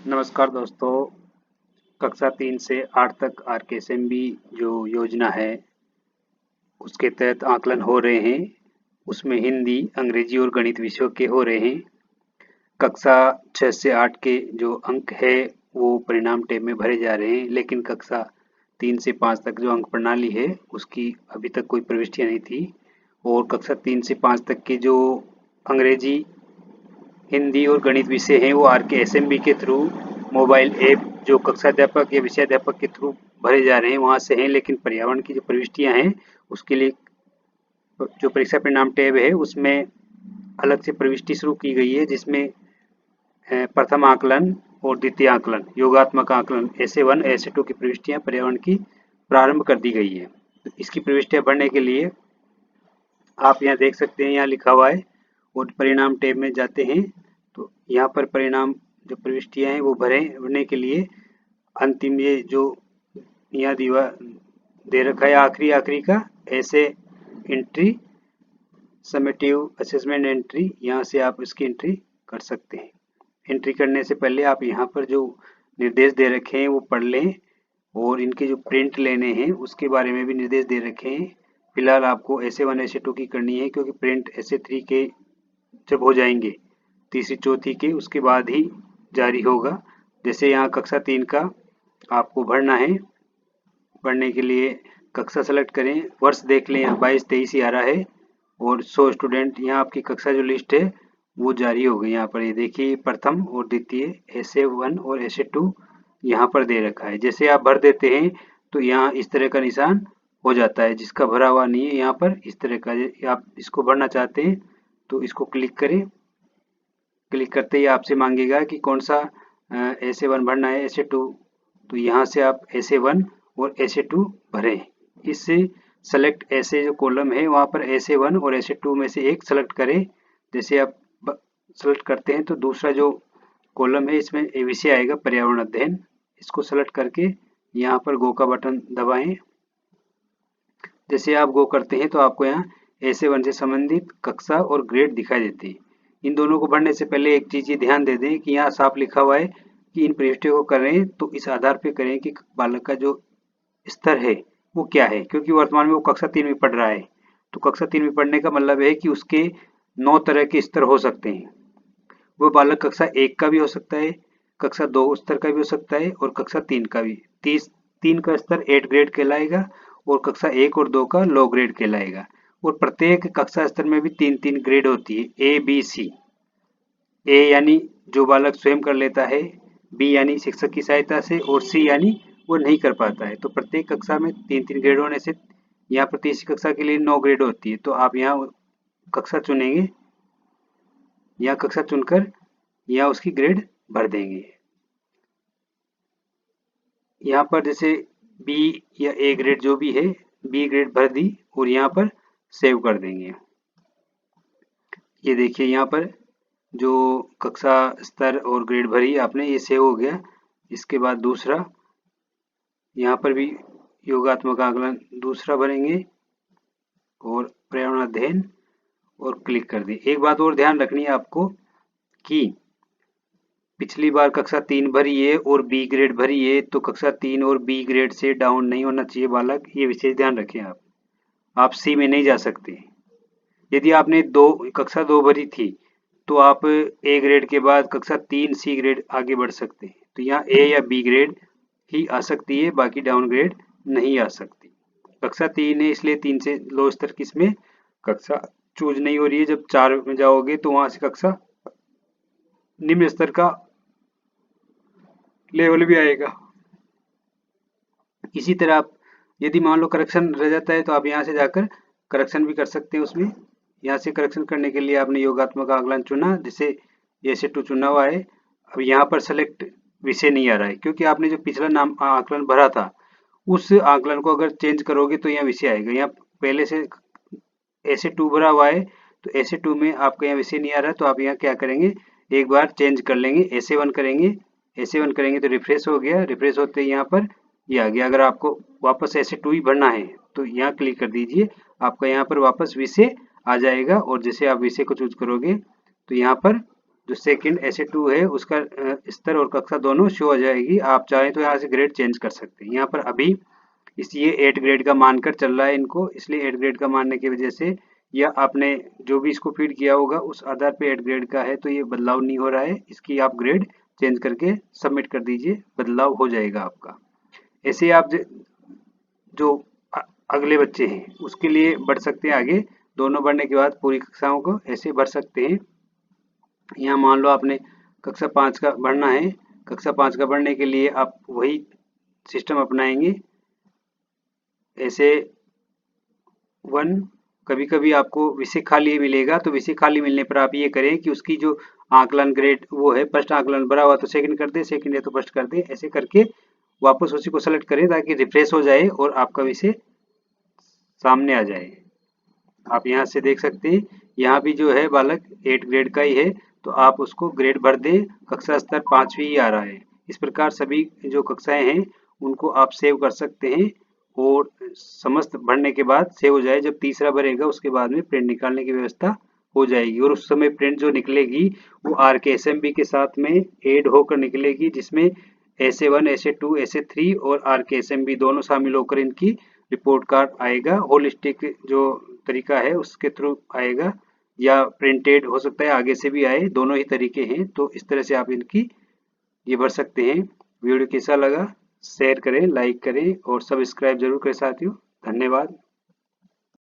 नमस्कार दोस्तों। कक्षा 3 से 8 तक आरकेएसएमबी जो योजना है उसके तहत आकलन हो रहे हैं। उसमें हिंदी, अंग्रेजी और गणित विषयों के हो रहे हैं। कक्षा 6 से 8 के जो अंक है वो परिणाम टैब में भरे जा रहे हैं, लेकिन कक्षा 3 से 5 तक जो अंक प्रणाली है उसकी अभी तक कोई प्रविष्टियाँ नहीं थी। और कक्षा 3 से 5 तक के जो अंग्रेजी, हिंदी और गणित विषय हैं वो आरकेएसएमबी के थ्रू मोबाइल ऐप जो कक्षाध्यापक या विषयाध्यापक के थ्रू भरे जा रहे हैं वहाँ से हैं, लेकिन पर्यावरण की जो प्रविष्टियाँ हैं उसके लिए जो परीक्षा परिणाम टैब है उसमें अलग से प्रविष्टि शुरू की गई है, जिसमें प्रथम आकलन और द्वितीय आकलन, योगात्मक आकलन ऐसे 1 ऐसे 2 की प्रविष्टियाँ पर्यावरण की प्रारंभ कर दी गई है। तो इसकी प्रविष्टियाँ भरने के लिए आप यहाँ देख सकते हैं, यहाँ लिखा हुआ है और परिणाम टैब में जाते हैं तो यहाँ पर परिणाम जो प्रविष्टियाँ हैं वो भरने के लिए अंतिम ये जो यहाँ दे रखा है आखिरी का ऐसे एंट्री, समेटिव असेसमेंट एंट्री, यहाँ से आप इसकी एंट्री कर सकते हैं। एंट्री करने से पहले आप यहाँ पर जो निर्देश दे रखे हैं वो पढ़ लें और इनके जो प्रिंट लेने हैं उसके बारे में भी निर्देश दे रखे हैं। फिलहाल आपको ऐसे 1 ऐसे 2 की करनी है, क्योंकि प्रिंट ऐसे 3 के जब हो जाएंगे तीसरी चौथी के उसके बाद ही जारी होगा। जैसे यहाँ कक्षा 3 का आपको भरना है। भरने के लिए कक्षा सेलेक्ट करें, वर्ष देख लें, यहाँ 22-23 ही आ रहा है और 100 स्टूडेंट, यहाँ आपकी कक्षा जो लिस्ट है वो जारी हो गई। यहाँ पर ये देखिए प्रथम और द्वितीय ऐसे 1 और ऐसे 2 यहाँ पर दे रखा है। जैसे आप भर देते हैं तो यहाँ इस तरह का निशान हो जाता है, जिसका भरा हुआ नहीं है यहाँ पर इस तरह का। आप इसको भरना चाहते हैं तो इसको क्लिक करें। क्लिक करते ही आपसे मांगेगा कि कौन सा ऐसे 1 भरना है, ऐसे 2, तो यहाँ से आप ऐसे 1 और ऐसे 2 भरें। इससे सेलेक्ट ऐसे जो कॉलम है वहाँ पर ऐसे 1 और ऐसे 2 में से एक सेलेक्ट करें। जैसे आप सेलेक्ट करते हैं तो दूसरा जो कॉलम है इसमें विषय आएगा पर्यावरण अध्ययन। इसको सेलेक्ट करके यहाँ पर गो का बटन दबाएं। जैसे आप गो करते हैं तो आपको यहाँ ऐसे 1 से संबंधित कक्षा और ग्रेड दिखाई देते हैं। इन दोनों को भरने से पहले एक चीज़ ये ध्यान दे दें कि यहाँ साफ लिखा हुआ है कि इन प्रविष्टियों को करें तो इस आधार पर करें कि बालक का जो स्तर है वो क्या है, क्योंकि वर्तमान में वो कक्षा 3 में पढ़ रहा है। तो कक्षा 3 में पढ़ने का मतलब है कि उसके 9 तरह के स्तर हो सकते हैं। वो बालक कक्षा 1 का भी हो सकता है, कक्षा 2 स्तर का भी हो सकता है और कक्षा 3 का भी। 3 का स्तर 8 ग्रेड कहलाएगा और कक्षा 1 और 2 का लो ग्रेड कहलाएगा। और प्रत्येक कक्षा स्तर में भी 3-3 ग्रेड होती है, ए बी सी। ए यानी जो बालक स्वयं कर लेता है, बी यानी शिक्षक की सहायता से, और सी यानी वो नहीं कर पाता है। तो प्रत्येक कक्षा में 3-3 ग्रेड होने से यहाँ पर तीसरी कक्षा के लिए 9 ग्रेड होती है। तो आप यहाँ कक्षा चुनेंगे, यहाँ कक्षा चुनकर यहाँ उसकी ग्रेड भर देंगे। यहाँ पर जैसे बी या ए ग्रेड जो भी है, बी ग्रेड भर दी और यहाँ पर सेव कर देंगे। ये देखिए यहाँ पर जो कक्षा स्तर और ग्रेड भरी आपने, ये सेव हो गया। इसके बाद दूसरा यहाँ पर भी योगात्मक आकलन दूसरा भरेंगे और पर्यावरण अध्ययन और क्लिक कर दी। एक बात और ध्यान रखनी है आपको कि पिछली बार कक्षा 3 भरी है और बी ग्रेड भरी है, तो कक्षा 3 और बी ग्रेड से डाउन नहीं होना चाहिए बालक, ये विशेष ध्यान रखें। आप सी में नहीं जा सकते। यदि आपने कक्षा 2 भरी थी तो आप ए ग्रेड के बाद कक्षा 3 सी ग्रेड आगे बढ़ सकते हैं। तो यहाँ ए या बी ग्रेड ही आ सकती है, बाकी डाउन ग्रेड नहीं आ सकती। कक्षा 3 है इसलिए 3 से लो स्तर किसमें कक्षा चूज नहीं हो रही है। जब 4 में जाओगे तो वहां से कक्षा निम्न स्तर का लेवल भी आएगा। इसी तरह आप यदि मान लो करेक्शन रह जाता है तो आप यहाँ से जाकर करेक्शन भी कर सकते हैं। उसमें यहाँ से करेक्शन करने के लिए आपने योगात्मक आकलन चुना, जैसे ऐसे 2 चुना हुआ है। अब यहाँ पर सेलेक्ट विषय नहीं आ रहा है, क्योंकि आपने जो पिछला नाम आकलन भरा था उस आकलन को अगर चेंज करोगे तो यहाँ विषय आएगा। यहाँ पहले से ऐसे 2 भरा हुआ है तो ऐसे 2 में आपका यहाँ विषय नहीं आ रहा, तो आप यहाँ क्या करेंगे, एक बार चेंज कर लेंगे, ऐसे 1 करेंगे। ऐसे 1 करेंगे तो रिफ्रेश हो गया, रिफ्रेश होते ही यहाँ पर ये आ गया। अगर आपको वापस ऐसे 2 ही भरना है तो यहाँ क्लिक कर दीजिए, आपका यहाँ पर वापस विषय आ जाएगा। और जैसे आप विषय को चूज करोगे तो यहाँ पर जो सेकंड SA2 है उसका स्तर और कक्षा दोनों शो हो जाएगी। आप चाहें तो यहाँ से ग्रेड चेंज कर सकते हैं। यहाँ पर अभी इसलिए 8 ग्रेड का मानकर चल रहा है इनको, इसलिए 8 ग्रेड का मानने की वजह से या आपने जो भी इसको फीड किया होगा उस आधार पे 8 ग्रेड का है, तो ये बदलाव नहीं हो रहा है। इसकी आप ग्रेड चेंज करके सबमिट कर दीजिए, बदलाव हो जाएगा आपका। ऐसे आप जो अगले बच्चे हैं उसके लिए बढ़ सकते हैं आगे। दोनों बढ़ने के बाद पूरी कक्षाओं को ऐसे भर सकते हैं। यहाँ मान लो आपने कक्षा 5 का बढ़ना है, कक्षा 5 का बढ़ने के लिए आप वही सिस्टम अपनाएंगे। ऐसे 1 कभी कभी आपको विषय खाली मिलेगा, तो विषय खाली मिलने पर आप ये करें कि उसकी जो आकलन ग्रेड वो है, फर्स्ट आकलन भरा हुआ तो सेकंड कर दे, सेकंड है तो फर्स्ट कर दे। ऐसे करके वापस उसी को सेलेक्ट करें ताकि रिफ्रेश हो जाए और आपका विषय सामने आ जाए। आप यहाँ से देख सकते हैं, यहाँ भी जो है बालक 8 ग्रेड का ही है, तो आप उसको ग्रेड भर दें, कक्षा स्तर 5वीं ही आ रहा है। इस प्रकार सभी जो कक्षाएं हैं उनको आप सेव कर सकते हैं और समस्त भरने के बाद सेव हो जाए। जब तीसरा भरेगा उसके बाद में प्रिंट निकालने की व्यवस्था हो जाएगी और उस समय प्रिंट जो निकलेगी वो RKSMB के साथ में ऐड होकर निकलेगी, जिसमें SA1, SA2, SA3 और RKSMB दोनों शामिल होकर इनकी रिपोर्ट कार्ड आएगा। होलिस्टिक जो तरीका है उसके थ्रू आएगा या प्रिंटेड हो सकता है आगे से भी आए, दोनों ही तरीके हैं। तो इस तरह से आप इनकी ये भर सकते हैं। वीडियो कैसा लगा शेयर करें, लाइक करें और सब्सक्राइब जरूर करें साथियों। धन्यवाद।